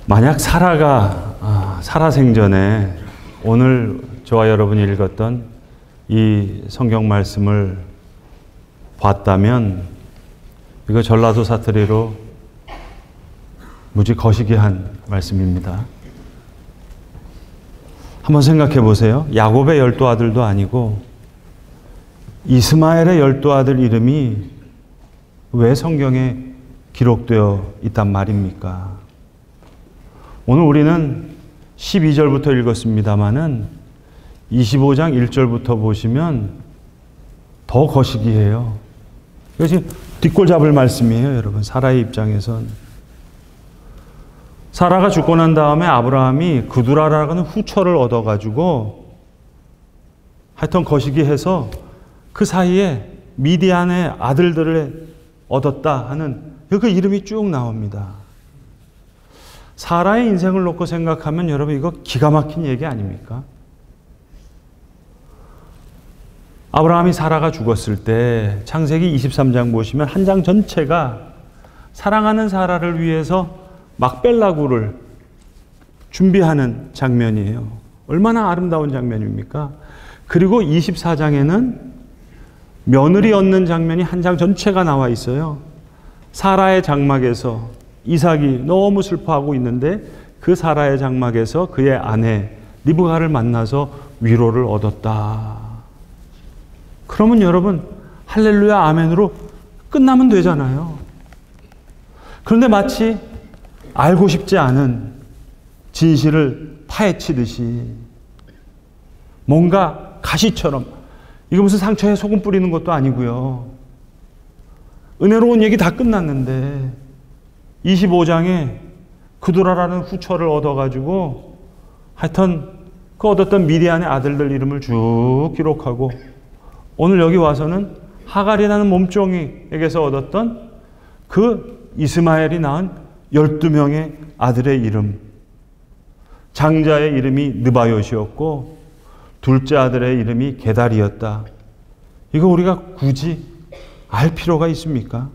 만약 사라가 살아생전에 오늘 저와 여러분이 읽었던 이 성경 말씀을 봤다면 이거 전라도 사투리로 무지 거시기한 말씀입니다. 한번 생각해 보세요. 야곱의 12아들도 아니고 이스마엘의 12아들 이름이 왜 성경에 기록되어 있단 말입니까? 오늘 우리는 12절부터 읽었습니다마는 25장 1절부터 보시면 더 거시기해요. 이거 지금 뒷골 잡을 말씀이에요, 여러분. 사라의 입장에선. 사라가 죽고 난 다음에 아브라함이 그두라라는 후처를 얻어가지고 하여튼 거시기해서 그 사이에 미디안의 아들들을 얻었다 하는 그 이름이 쭉 나옵니다. 사라의 인생을 놓고 생각하면 여러분 이거 기가 막힌 얘기 아닙니까? 아브라함이 사라가 죽었을 때 창세기 23장 보시면 한 장 전체가 사랑하는 사라를 위해서 막벨라구를 준비하는 장면이에요. 얼마나 아름다운 장면입니까? 그리고 24장에는 며느리 얻는 장면이 한 장 전체가 나와 있어요. 사라의 장막에서 이삭이 너무 슬퍼하고 있는데 그 사라의 장막에서 그의 아내 리브가를 만나서 위로를 얻었다. 그러면 여러분 할렐루야 아멘으로 끝나면 되잖아요. 그런데 마치 알고 싶지 않은 진실을 파헤치듯이 뭔가 가시처럼, 이거 무슨 상처에 소금 뿌리는 것도 아니고요. 은혜로운 얘기 다 끝났는데 25장에 그두라라는 후처를 얻어가지고 하여튼 그 얻었던 미디안의 아들들 이름을 쭉 기록하고 오늘 여기 와서는 하갈이라는 몸종이에게서 얻었던 그 이스마엘이 낳은 12명의 아들의 이름, 장자의 이름이 느바요시였고 둘째 아들의 이름이 게달이었다. 이거 우리가 굳이 알 필요가 있습니까?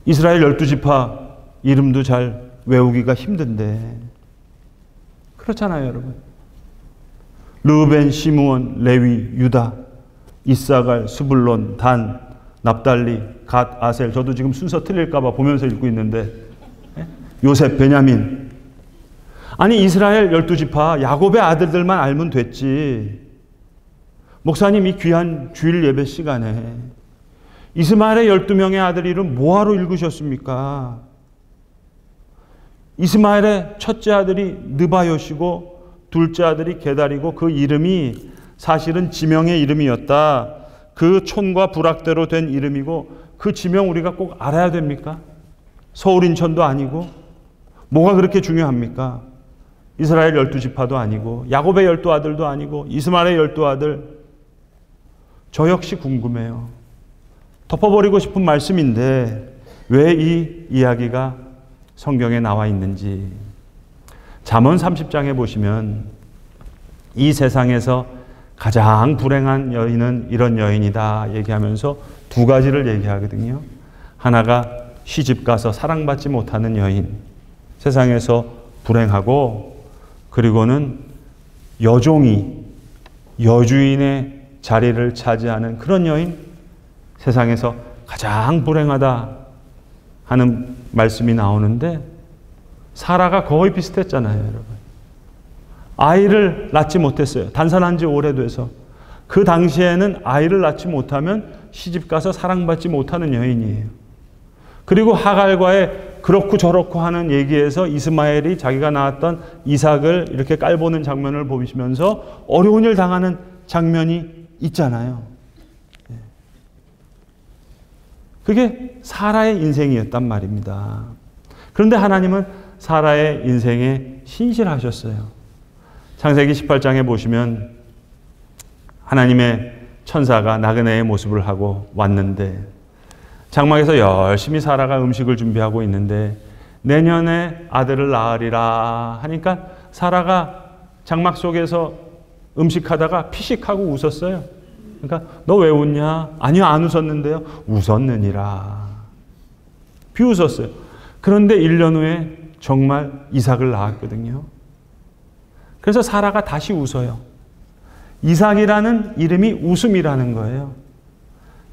이스라엘 12지파 이름도 잘 외우기가 힘든데 그렇잖아요, 여러분. 르우벤, 시므온, 레위, 유다, 이사갈, 스불론, 단, 납달리, 갓, 아셀. 저도 지금 순서 틀릴까 봐 보면서 읽고 있는데 요셉, 베냐민. 아니 이스라엘 12지파 야곱의 아들들만 알면 됐지. 목사님 이 귀한 주일 예배 시간에 이스마엘의 12명의 아들 이름 뭐하러 읽으셨습니까? 이스마엘의 첫째 아들이 느바요시고 둘째 아들이 게달이고 그 이름이 사실은 지명의 이름이었다. 그 촌과 부락대로 된 이름이고 그 지명 우리가 꼭 알아야 됩니까? 서울 인천도 아니고 뭐가 그렇게 중요합니까? 이스라엘 12지파도 아니고 야곱의 12아들도 아니고 이스마엘의 12아들. 저 역시 궁금해요. 덮어버리고 싶은 말씀인데 왜 이 이야기가 성경에 나와 있는지. 잠언 30장에 보시면 이 세상에서 가장 불행한 여인은 이런 여인이다 얘기하면서 두 가지를 얘기하거든요. 하나가 시집 가서 사랑받지 못하는 여인, 세상에서 불행하고, 그리고는 여종이 여주인의 자리를 차지하는 그런 여인, 세상에서 가장 불행하다 하는 말씀이 나오는데 사라가 거의 비슷했잖아요, 여러분. 아이를 낳지 못했어요. 단산한 지 오래돼서. 그 당시에는 아이를 낳지 못하면 시집 가서 사랑받지 못하는 여인이에요. 그리고 하갈과의 그렇고 저렇고 하는 얘기에서 이스마엘이 자기가 낳았던 이삭을 이렇게 깔보는 장면을 보시면서 어려운 일 당하는 장면이 있잖아요. 그게 사라의 인생이었단 말입니다. 그런데 하나님은 사라의 인생에 신실하셨어요. 창세기 18장에 보시면 하나님의 천사가 나그네의 모습을 하고 왔는데 장막에서 열심히 사라가 음식을 준비하고 있는데 내년에 아들을 낳으리라 하니까 사라가 장막 속에서 음식하다가 피식하고 웃었어요. 그러니까 너 왜 웃냐? 아니요, 안 웃었는데요. 웃었느니라. 비웃었어요. 그런데 1년 후에 정말 이삭을 낳았거든요. 그래서 사라가 다시 웃어요. 이삭이라는 이름이 웃음이라는 거예요.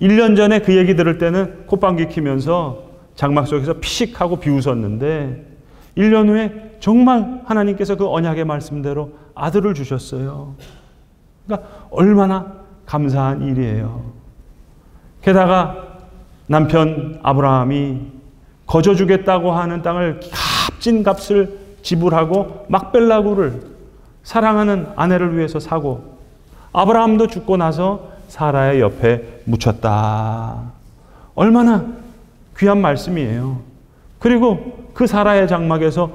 1년 전에 그 얘기 들을 때는 콧방귀 키면서 장막 속에서 피식하고 비웃었는데 1년 후에 정말 하나님께서 그 언약의 말씀대로 아들을 주셨어요. 그러니까 얼마나 감사한 일이에요. 게다가 남편 아브라함이 거저주겠다고 하는 땅을 값진 값을 지불하고 막벨라구를 사랑하는 아내를 위해서 사고 아브라함도 죽고 나서 사라의 옆에 묻혔다. 얼마나 귀한 말씀이에요. 그리고 그 사라의 장막에서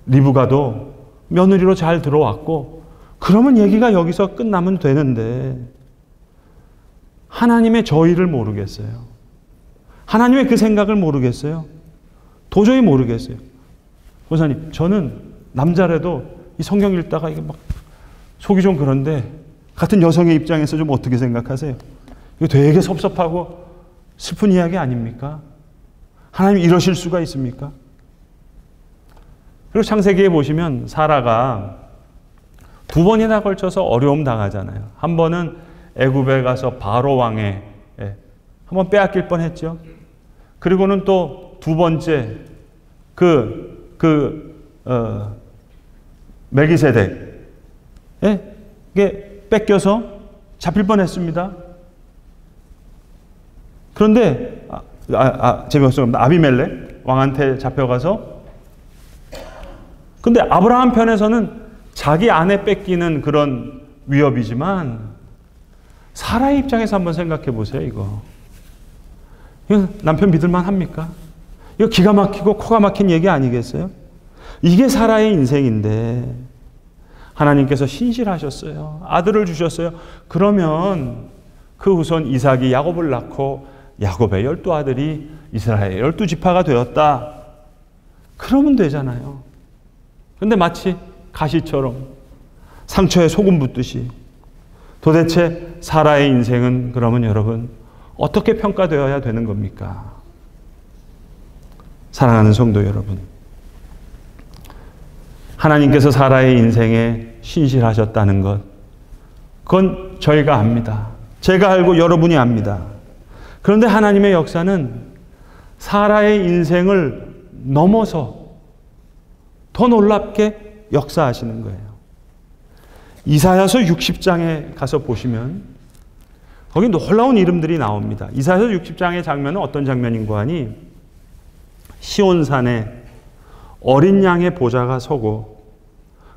리브가도 며느리로 잘 들어왔고 그러면 얘기가 여기서 끝나면 되는데 하나님의 저희를 모르겠어요. 하나님의 그 생각을 모르겠어요. 도저히 모르겠어요. 권사님, 저는 남자라도 이 성경 읽다가 이게 막 속이 좀 그런데 같은 여성의 입장에서 좀 어떻게 생각하세요? 이거 되게 섭섭하고 슬픈 이야기 아닙니까? 하나님 이러실 수가 있습니까? 그리고 창세기에 보시면 사라가 2번이나 걸쳐서 어려움 당하잖아요. 한 번은 애굽에 가서 바로 왕에 한번 빼앗길 뻔했죠. 그리고는 또 두 번째 멜기세덱 이게 뺏겨서 잡힐 뻔했습니다. 그런데 재미없습니다. 아비멜렉 왕한테 잡혀가서 근데 아브라함 편에서는 자기 아내 뺏기는 그런 위협이지만 사라의 입장에서 한번 생각해 보세요. 이거 남편 믿을만 합니까? 이거 기가 막히고 코가 막힌 얘기 아니겠어요? 이게 사라의 인생인데 하나님께서 신실하셨어요. 아들을 주셨어요. 그러면 그 후손 이삭이 야곱을 낳고 야곱의 12아들이 이스라엘의 12지파가 되었다. 그러면 되잖아요. 그런데 마치 가시처럼 상처에 소금 붓듯이 도대체 사라의 인생은 그러면 여러분 어떻게 평가되어야 되는 겁니까? 사랑하는 성도 여러분, 하나님께서 사라의 인생에 신실하셨다는 것, 그건 저희가 압니다. 제가 알고 여러분이 압니다. 그런데 하나님의 역사는 사라의 인생을 넘어서 더 놀랍게 역사하시는 거예요. 이사야서 60장에 가서 보시면 거기 놀라운 이름들이 나옵니다. 이사야서 60장의 장면은 어떤 장면인고 하니 시온산에 어린 양의 보좌가 서고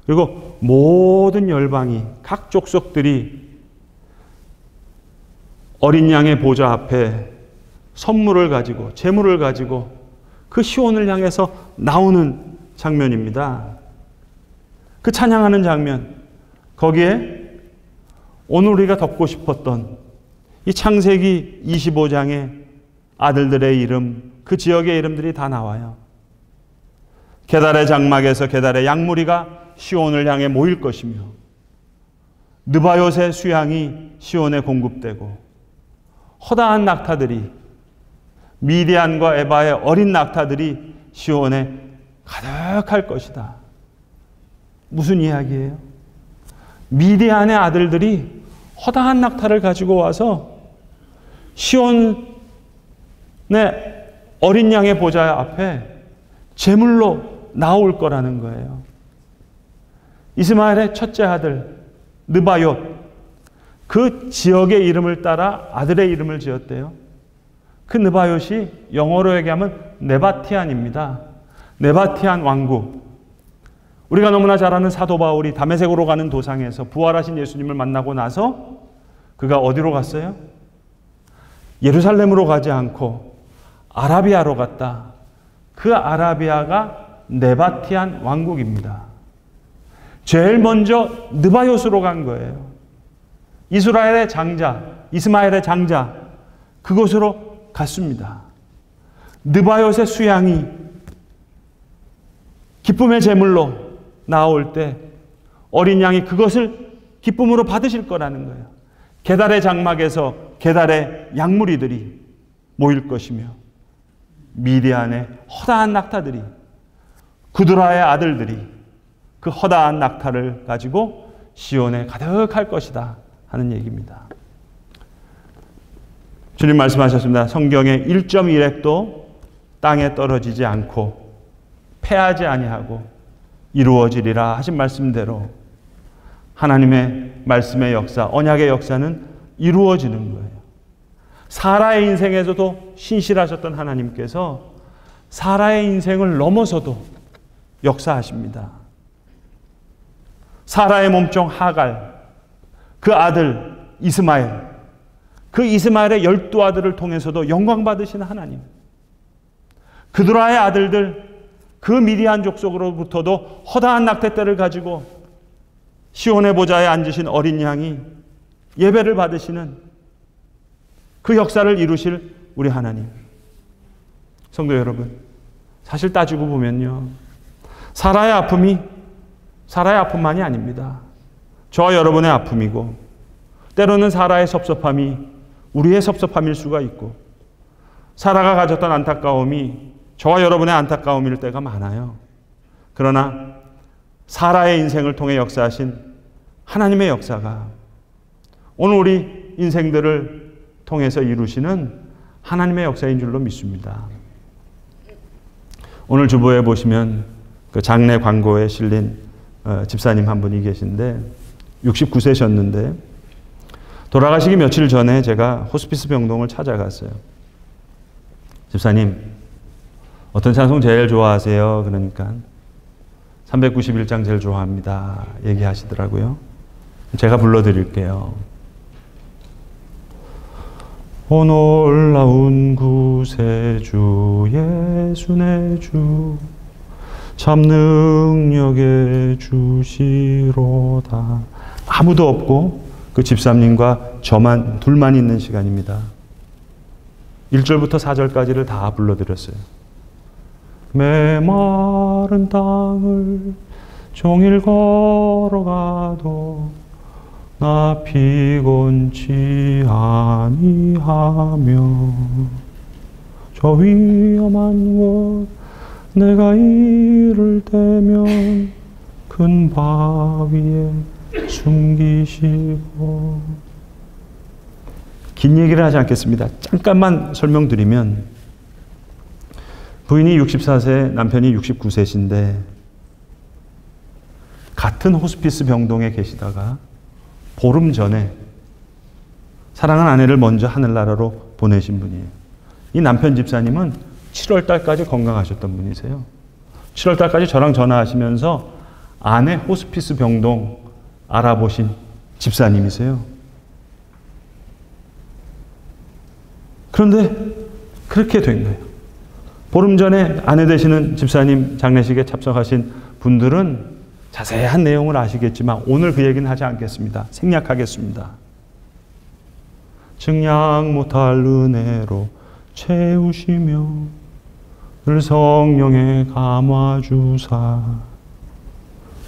그리고 모든 열방이 각 족속들이 어린 양의 보좌 앞에 선물을 가지고 제물을 가지고 그 시온을 향해서 나오는 장면입니다. 그 찬양하는 장면, 거기에 오늘 우리가 덮고 싶었던 이 창세기 25장의 아들들의 이름, 그 지역의 이름들이 다 나와요. 게달의 장막에서 게달의 양무리가 시온을 향해 모일 것이며 느바요의 수양이 시온에 공급되고 허다한 낙타들이 미디안과 에바의 어린 낙타들이 시온에 가득할 것이다. 무슨 이야기예요? 미디안의 아들들이 허다한 낙타를 가지고 와서 시온의 어린 양의 보좌 앞에 제물로 나올 거라는 거예요. 이스마엘의 첫째 아들 느바옅, 그 지역의 이름을 따라 아들의 이름을 지었대요. 그 느바옅이 영어로 얘기하면 네바티안입니다. 네바티안 왕국. 우리가 너무나 잘 아는 사도 바울이 다메섹으로 가는 도상에서 부활하신 예수님을 만나고 나서 그가 어디로 갔어요? 예루살렘으로 가지 않고 아라비아로 갔다. 그 아라비아가 네바티안 왕국입니다. 제일 먼저 느바옅으로 간 거예요. 이스라엘의 장자, 이스마엘의 장자, 그곳으로 갔습니다. 느바옅의 수양이 기쁨의 제물로 나올 때 어린 양이 그것을 기쁨으로 받으실 거라는 거예요. 게달의 장막에서 게달의 양무리들이 모일 것이며 미디안의 허다한 낙타들이 구드라의 아들들이 그 허다한 낙타를 가지고 시온에 가득할 것이다 하는 얘기입니다. 주님 말씀하셨습니다. 성경에 1.1획도 땅에 떨어지지 않고 패하지 아니하고 이루어지리라 하신 말씀대로 하나님의 말씀의 역사, 언약의 역사는 이루어지는 거예요. 사라의 인생에서도 신실하셨던 하나님께서 사라의 인생을 넘어서도 역사하십니다. 사라의 몸종 하갈, 그 아들 이스마엘, 그 이스마엘의 12아들을 통해서도 영광 받으신 하나님, 그드라의 아들들, 그 미디안 족속으로부터도 허다한 낙태떼를 가지고 시온의 보좌에 앉으신 어린 양이 예배를 받으시는 그 역사를 이루실 우리 하나님. 성도 여러분, 사실 따지고 보면요, 사라의 아픔이 사라의 아픔만이 아닙니다. 저와 여러분의 아픔이고, 때로는 사라의 섭섭함이 우리의 섭섭함일 수가 있고, 사라가 가졌던 안타까움이 저와 여러분의 안타까움일 때가 많아요. 그러나 사라의 인생을 통해 역사하신 하나님의 역사가 오늘 우리 인생들을 통해서 이루시는 하나님의 역사인 줄로 믿습니다. 오늘 주보에 보시면 그 장례 광고에 실린 집사님 한 분이 계신데 69세셨는데 돌아가시기 며칠 전에 제가 호스피스 병동을 찾아갔어요. 집사님, 어떤 찬송 제일 좋아하세요? 그러니까 391장 제일 좋아합니다 얘기하시더라고요. 제가 불러드릴게요. 오 놀라운 구세주 예수 내 주 참 능력의 주시로다. 아무도 없고 그 집사님과 저만 둘만 있는 시간입니다. 1절부터 4절까지를 다 불러드렸어요. 메마른 땅을 종일 걸어가도 나 피곤치 아니하며 저 위험한 곳 내가 이를 때면 큰 바위에 숨기시고. 긴 얘기를 하지 않겠습니다. 잠깐만 설명드리면 부인이 64세, 남편이 69세신데 같은 호스피스 병동에 계시다가 보름 전에 사랑하는 아내를 먼저 하늘나라로 보내신 분이에요. 이 남편 집사님은 7월 달까지 건강하셨던 분이세요. 7월 달까지 저랑 전화하시면서 아내 호스피스 병동 알아보신 집사님이세요. 그런데 그렇게 된 거예요. 보름 전에 아내 되시는 집사님 장례식에 참석하신 분들은 자세한 내용을 아시겠지만 오늘 그 얘기는 하지 않겠습니다. 생략하겠습니다. 증량 못할 은혜로 채우시며 늘 성령에 감화주사.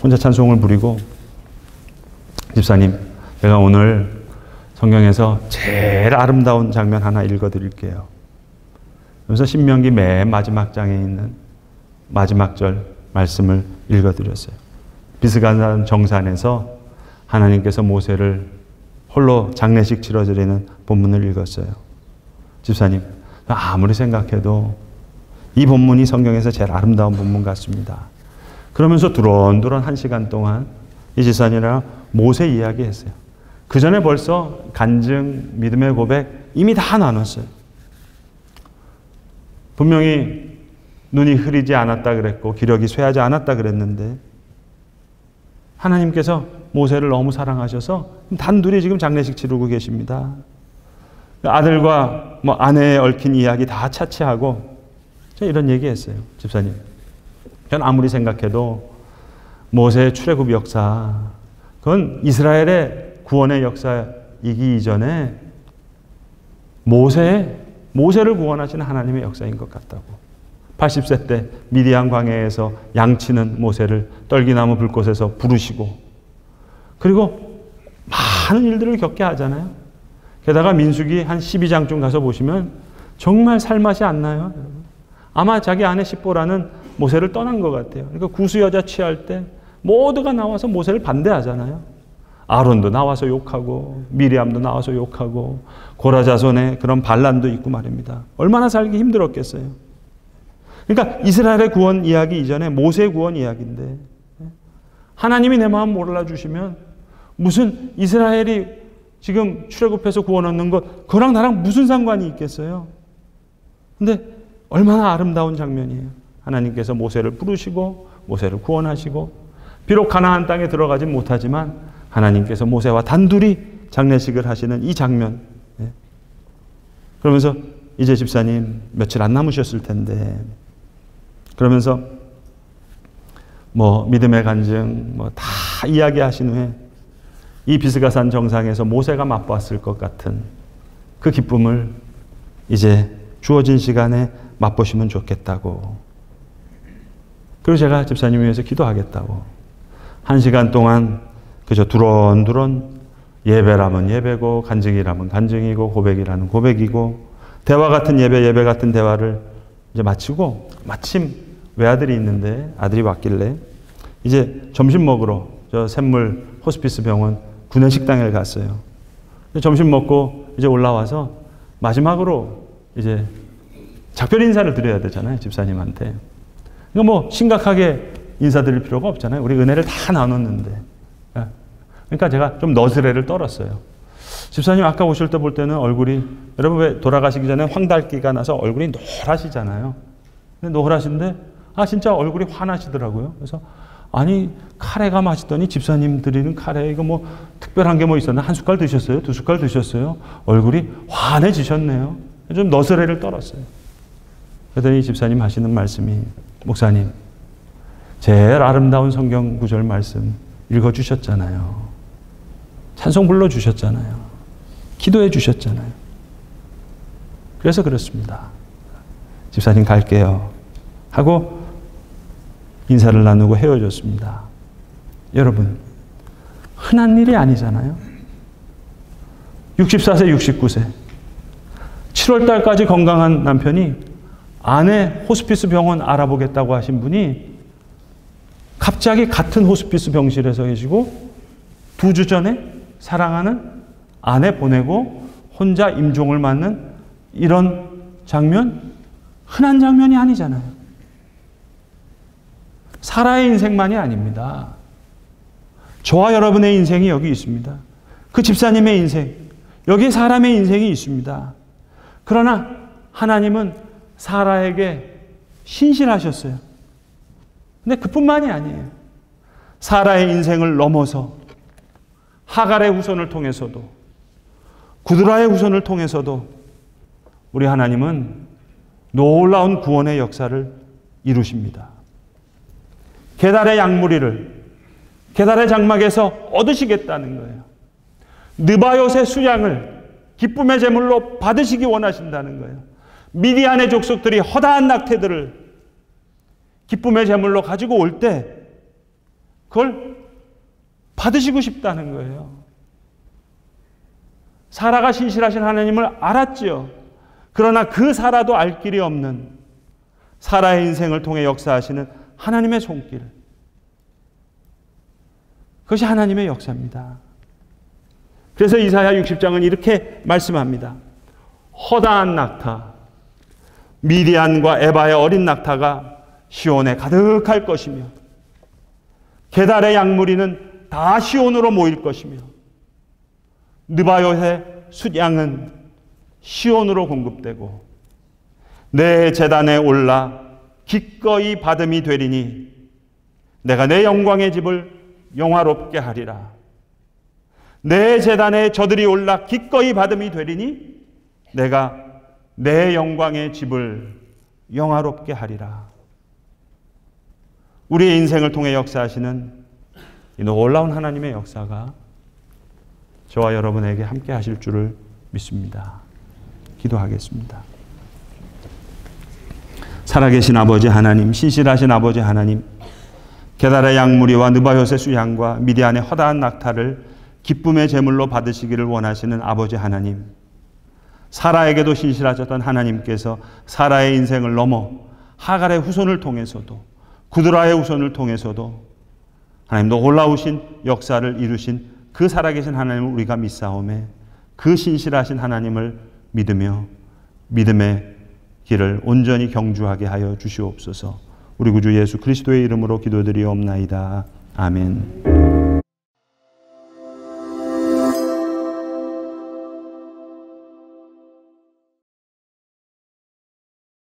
혼자 찬송을 부리고 집사님, 제가 오늘 성경에서 제일 아름다운 장면 하나 읽어드릴게요. 그래서 신명기 맨 마지막 장에 있는 마지막 절 말씀을 읽어드렸어요. 비스간 정산에서 하나님께서 모세를 홀로 장례식 치러드리는 본문을 읽었어요. 집사님, 아무리 생각해도 이 본문이 성경에서 제일 아름다운 본문 같습니다. 그러면서 두런두런 1시간 동안 이 집사님이랑 모세 이야기했어요. 그 전에 벌써 간증, 믿음의 고백 이미 다 나눴어요. 분명히 눈이 흐리지 않았다 그랬고 기력이 쇠하지 않았다 그랬는데 하나님께서 모세를 너무 사랑하셔서 단둘이 지금 장례식 치르고 계십니다. 아들과 아내에 얽힌 이야기 다 차치하고 제가 이런 얘기했어요. 집사님, 전 아무리 생각해도 모세의 출애굽 역사, 그건 이스라엘의 구원의 역사이기 이전에 모세를 구원하시는 하나님의 역사인 것 같다고. 80세 때 미디안 광야에서 양치는 모세를 떨기나무 불꽃에서 부르시고, 그리고 많은 일들을 겪게 하잖아요. 게다가 민수기 한 12장쯤 가서 보시면 정말 살맛이 안 나요. 아마 자기 아내 십보라는 모세를 떠난 것 같아요. 그러니까 구수 여자 취할 때 모두가 나와서 모세를 반대하잖아요. 아론도 나와서 욕하고 미리암도 나와서 욕하고 고라 자손의 그런 반란도 있고 말입니다. 얼마나 살기 힘들었겠어요. 그러니까 이스라엘의 구원 이야기 이전에 모세의 구원 이야기인데, 하나님이 내 마음 몰라주시면 무슨 이스라엘이 지금 출애굽해서 구원 얻는 것, 그거랑 나랑 무슨 상관이 있겠어요? 근데 얼마나 아름다운 장면이에요. 하나님께서 모세를 부르시고 모세를 구원하시고, 비록 가나안 땅에 들어가진 못하지만 하나님께서 모세와 단둘이 장례식을 하시는 이 장면. 그러면서 이제 집사님 며칠 안 남으셨을 텐데, 그러면서 뭐 믿음의 간증 뭐 다 이야기하신 후에 이 비스가산 정상에서 모세가 맛보았을 것 같은 그 기쁨을 이제 주어진 시간에 맛보시면 좋겠다고. 그리고 제가 집사님 위해서 기도하겠다고. 1시간 동안 그저 두런두런 예배라면 예배고, 간증이라면 간증이고, 고백이라면 고백이고, 대화 같은 예배, 예배 같은 대화를 이제 마치고, 마침 외아들이 있는데 아들이 왔길래 이제 점심 먹으러 저 샘물 호스피스 병원 구내식당에 갔어요. 점심 먹고 이제 올라와서 마지막으로 이제 작별 인사를 드려야 되잖아요, 집사님한테. 그러니까 뭐 심각하게 인사드릴 필요가 없잖아요. 우리 은혜를 다 나눴는데. 그러니까 제가 좀 너스레를 떨었어요. 집사님 아까 오실 때 볼 때는 얼굴이, 여러분 왜 돌아가시기 전에 황달기가 나서 얼굴이 노랗시잖아요. 근데 노랗신데 진짜 얼굴이 환하시더라고요. 그래서 아니 카레가 맛있더니 집사님 드리는 카레 이거 뭐 특별한 게 뭐 있었나? 한 숟갈 드셨어요? 2숟갈 드셨어요? 얼굴이 환해지셨네요. 좀 너스레를 떨었어요. 그랬더니 집사님 하시는 말씀이, 목사님 제일 아름다운 성경 구절 말씀 읽어주셨잖아요. 찬송 불러주셨잖아요. 기도해 주셨잖아요. 그래서 그렇습니다. 집사님 갈게요 하고 인사를 나누고 헤어졌습니다. 여러분, 흔한 일이 아니잖아요. 64세, 69세. 7월 달까지 건강한 남편이 아내 호스피스 병원 알아보겠다고 하신 분이 갑자기 같은 호스피스 병실에서 계시고 2주 전에 사랑하는 아내 보내고 혼자 임종을 맞는 이런 장면, 흔한 장면이 아니잖아요. 사라의 인생만이 아닙니다. 저와 여러분의 인생이 여기 있습니다. 그 집사님의 인생, 여기에 사람의 인생이 있습니다. 그러나 하나님은 사라에게 신실하셨어요. 근데 그뿐만이 아니에요. 사라의 인생을 넘어서 하갈의 후손을 통해서도, 구드라의 후손을 통해서도 우리 하나님은 놀라운 구원의 역사를 이루십니다. 게달의 양무리를 게달의 장막에서 얻으시겠다는 거예요. 느바요의 수양을 기쁨의 제물로 받으시기 원하신다는 거예요. 미디안의 족속들이 허다한 낙태들을 기쁨의 제물로 가지고 올 때 그걸 받으시고 싶다는 거예요. 사라가 신실하신 하나님을 알았지요. 그러나 그 사라도 알 길이 없는 사라의 인생을 통해 역사하시는 하나님의 손길, 그것이 하나님의 역사입니다. 그래서 이사야 60장은 이렇게 말씀합니다. 허다한 낙타, 미디안과 에바의 어린 낙타가 시온에 가득할 것이며 게달의 양무리는 다 시온으로 모일 것이며 느바요의 숫양은 시온으로 공급되고 내 제단에 올라 기꺼이 받음이 되리니 내가 내 영광의 집을 영화롭게 하리라. 내 제단에 저들이 올라 기꺼이 받음이 되리니 내가 내 영광의 집을 영화롭게 하리라. 우리의 인생을 통해 역사하시는 이 놀라운 하나님의 역사가 저와 여러분에게 함께 하실 줄을 믿습니다. 기도하겠습니다. 살아계신 아버지 하나님, 신실하신 아버지 하나님, 게달의 양무리와 느바요의 수양과 미디안의 허다한 낙타를 기쁨의 제물로 받으시기를 원하시는 아버지 하나님, 사라에게도 신실하셨던 하나님께서 사라의 인생을 넘어 하갈의 후손을 통해서도 구드라의 후손을 통해서도 하나님 놀라우신 역사를 이루신 그 살아계신 하나님을 우리가 믿사오매 그 신실하신 하나님을 믿으며 믿음의 길을 온전히 경주하게 하여 주시옵소서. 우리 구주 예수 그리스도의 이름으로 기도드리옵나이다. 아멘.